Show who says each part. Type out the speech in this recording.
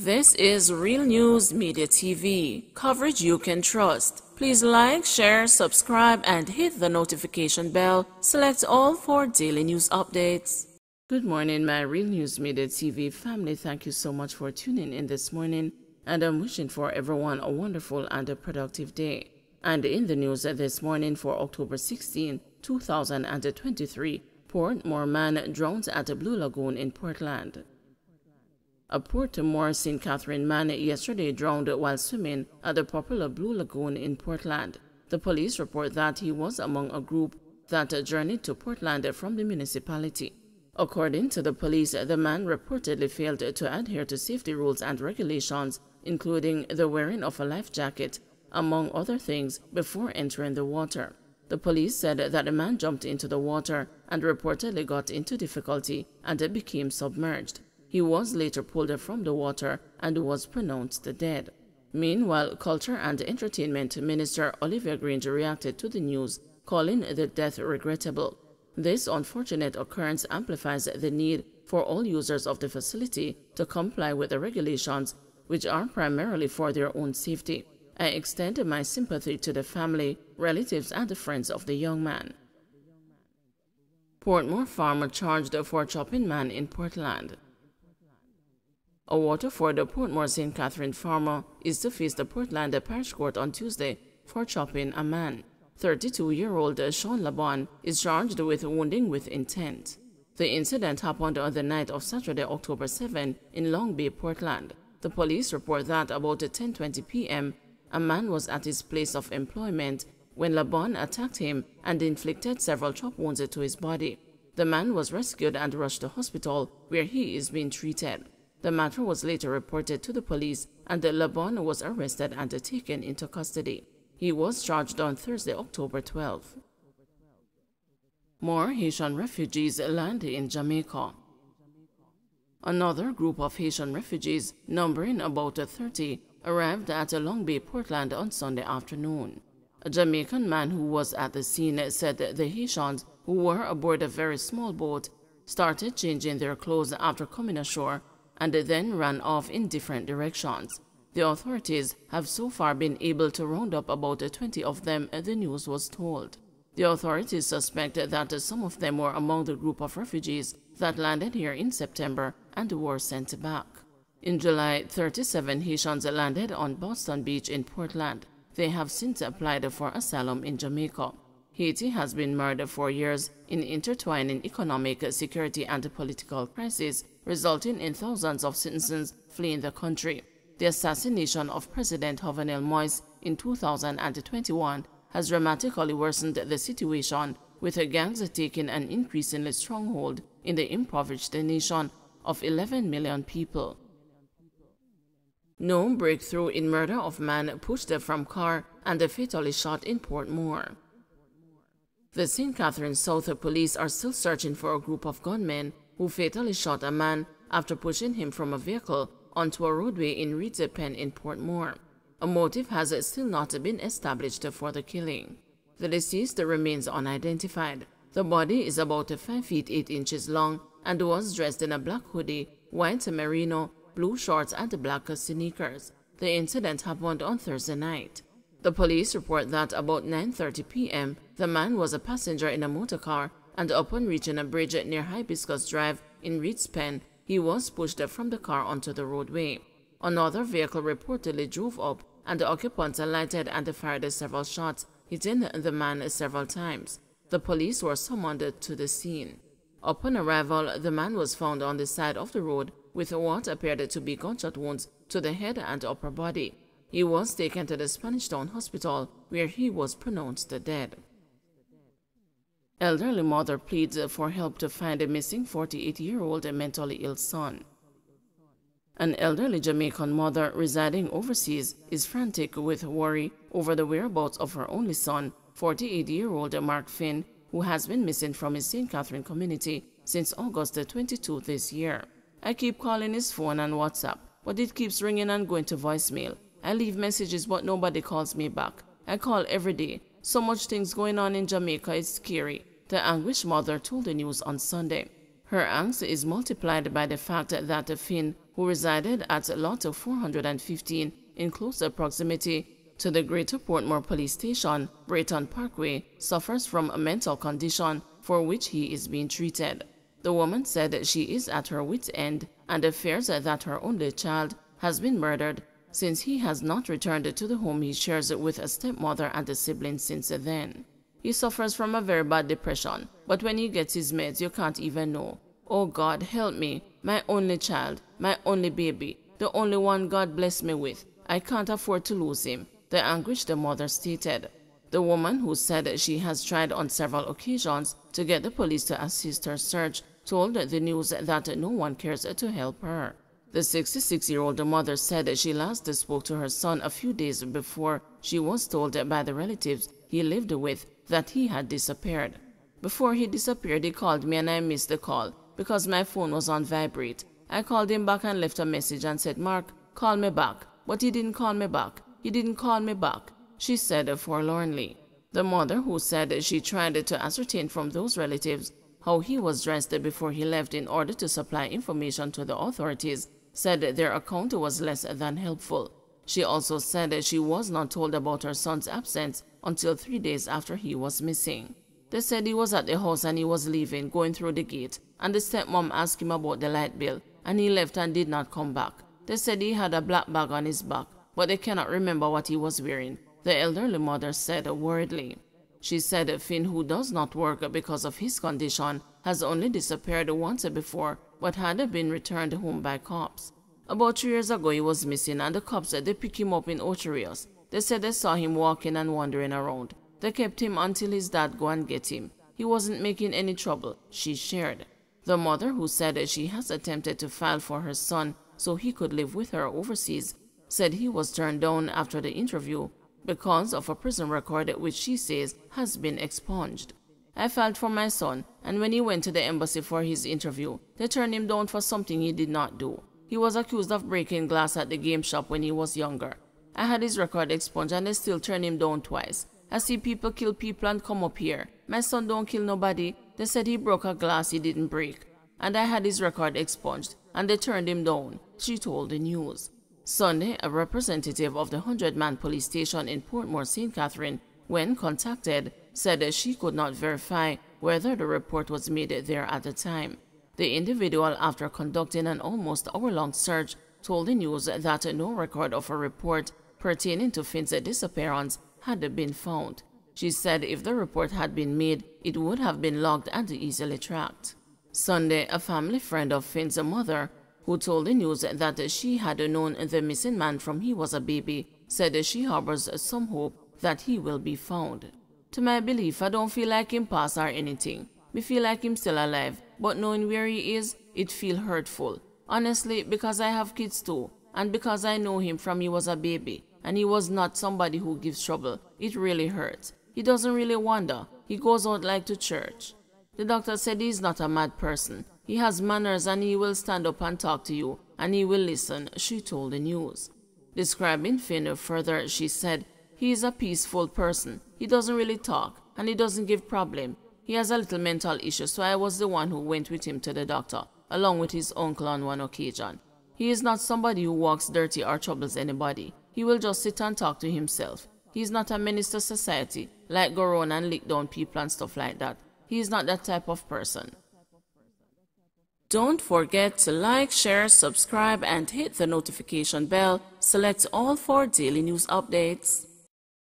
Speaker 1: This is Real News Media TV, coverage you can trust. Please like, share, subscribe, and hit the notification bell. Select all for daily news updates. Good morning, my Real News Media TV family. Thank you so much for tuning in this morning, and I'm wishing for everyone a wonderful and a productive day. And in the news this morning for October 16, 2023, Portmore man drowns at a Blue Lagoon in Portland. A Portmore St. Catherine man yesterday drowned while swimming at the popular Blue Lagoon in Portland. The police report that he was among a group that journeyed to Portland from the municipality. According to the police, the man reportedly failed to adhere to safety rules and regulations, including the wearing of a life jacket, among other things, before entering the water. The police said that the man jumped into the water and reportedly got into difficulty and became submerged. He was later pulled from the water and was pronounced dead. Meanwhile, Culture and Entertainment Minister Olivia Granger reacted to the news, calling the death regrettable. This unfortunate occurrence amplifies the need for all users of the facility to comply with the regulations, which are primarily for their own safety. I extend my sympathy to the family, relatives, and friends of the young man. Portmore farmer charged for chopping man in Portland. A Waterford Portmore St. Catherine farmer is to face the Portland Parish Court on Tuesday for chopping a man. 32-year-old Sean Labon is charged with wounding with intent. The incident happened on the night of Saturday, October 7, in Long Bay, Portland. The police report that about 10:20 p.m., a man was at his place of employment when Labon attacked him and inflicted several chop wounds to his body. The man was rescued and rushed to hospital, where he is being treated. The matter was later reported to the police, and Labon was arrested and taken into custody. He was charged on Thursday, October 12. More Haitian refugees land in Jamaica. Another group of Haitian refugees, numbering about 30, arrived at Long Bay, Portland on Sunday afternoon. A Jamaican man who was at the scene said the Haitians, who were aboard a very small boat, started changing their clothes after coming ashore and then ran off in different directions. The authorities have so far been able to round up about 20 of them, the news was told. The authorities suspect that some of them were among the group of refugees that landed here in September and were sent back. In July, 37 Haitians landed on Boston Beach in Portland. They have since applied for asylum in Jamaica. Haiti has been mired for years in intertwining economic, security, and political crisis, resulting in thousands of citizens fleeing the country. The assassination of President Jovenel Moïse in 2021 has dramatically worsened the situation, with gangs taking an increasingly stronghold in the impoverished nation of 11 million people. No breakthrough in murder of man pushed from car and fatally shot in Portmore. The St. Catherine South police are still searching for a group of gunmen who fatally shot a man after pushing him from a vehicle onto a roadway in Reed's Pen in Portmore. A motive has still not been established for the killing. The deceased remains unidentified. The body is about 5 feet 8 inches long and was dressed in a black hoodie, white merino, blue shorts, and black sneakers. The incident happened on Thursday night. The police report that about 9:30 p.m., the man was a passenger in a motor car, and upon reaching a bridge near Hibiscus Drive in Reed's Pen, he was pushed from the car onto the roadway. Another vehicle reportedly drove up, and the occupants alighted and fired several shots, hitting the man several times. The police were summoned to the scene. Upon arrival, the man was found on the side of the road with what appeared to be gunshot wounds to the head and upper body. He was taken to the Spanish Town Hospital, where he was pronounced dead. Elderly mother pleads for help to find a missing 48-year-old mentally ill son. An elderly Jamaican mother residing overseas is frantic with worry over the whereabouts of her only son, 48-year-old Mark Finn, who has been missing from his St. Catherine community since August 22 this year. I keep calling his phone and WhatsApp, but it keeps ringing and going to voicemail. I leave messages, but nobody calls me back. I call every day. So much things going on in Jamaica, it's scary, the anguished mother told the news on Sunday. Her angst is multiplied by the fact that Finn, who resided at Lot 415 in closer proximity to the Greater Portmore Police Station, Brayton Parkway, suffers from a mental condition for which he is being treated. The woman said she is at her wit's end and fears that her only child has been murdered since he has not returned to the home he shares with a stepmother and a sibling since then. He suffers from a very bad depression, but when he gets his meds, you can't even know. Oh God, help me, my only child, my only baby, the only one God blessed me with. I can't afford to lose him, the anguished mother stated. The woman, who said she has tried on several occasions to get the police to assist her search, told the news that no one cares to help her. The 66-year-old mother said she last spoke to her son a few days before she was told by the relatives he lived with that he had disappeared. Before he disappeared, he called me and I missed the call because my phone was on vibrate. I called him back and left a message and said, "Mark, call me back." But he didn't call me back. He didn't call me back, she said forlornly. The mother, who said she tried to ascertain from those relatives how he was dressed before he left in order to supply information to the authorities, said their account was less than helpful. She also said she was not told about her son's absence until 3 days after he was missing. They said he was at the house and he was leaving, going through the gate, and the stepmom asked him about the light bill, and he left and did not come back. They said he had a black bag on his back, but they cannot remember what he was wearing, the elderly mother said worriedly. She said Finn, who does not work because of his condition, has only disappeared once before, but had been returned home by cops. About 3 years ago he was missing, and the cops they picked him up in Ocherius. They said they saw him walking and wandering around. They kept him until his dad go and get him. He wasn't making any trouble, she shared. The mother, who said she has attempted to file for her son so he could live with her overseas, said he was turned down after the interview because of a prison record which she says has been expunged. I filed for my son, and when he went to the embassy for his interview, they turned him down for something he did not do. He was accused of breaking glass at the game shop when he was younger. I had his record expunged and they still turned him down twice. I see people kill people and come up here. My son don't kill nobody. They said he broke a glass he didn't break. And I had his record expunged, and they turned him down, she told the news. Sunday, a representative of the 100-man police station in Portmore, St. Catherine, when contacted, said she could not verify whether the report was made there at the time. The individual, after conducting an almost hour-long search, told the news that no record of a report pertaining to Finn's disappearance had been found. She said if the report had been made, it would have been logged and easily tracked. Sunday, a family friend of Finn's mother, who told the news that she had known the missing man from he was a baby, said she harbors some hope that he will be found. To my belief, I don't feel like him passed or anything. Me feel like him still alive, but knowing where he is, it feel hurtful. Honestly, because I have kids too, and because I know him from he was a baby, and he was not somebody who gives trouble, it really hurts. He doesn't really wander. He goes out like to church. The doctor said he's not a mad person. He has manners and he will stand up and talk to you, and he will listen, she told the news. Describing Finn further, she said, he is a peaceful person. He doesn't really talk, and he doesn't give problem. He has a little mental issue, so I was the one who went with him to the doctor, along with his uncle on one occasion. He is not somebody who walks dirty or troubles anybody. He will just sit and talk to himself. He is not a menace to society, like go around and lick down people and stuff like that. He is not that type of person. Don't forget to like, share, subscribe, and hit the notification bell. Select all for daily news updates.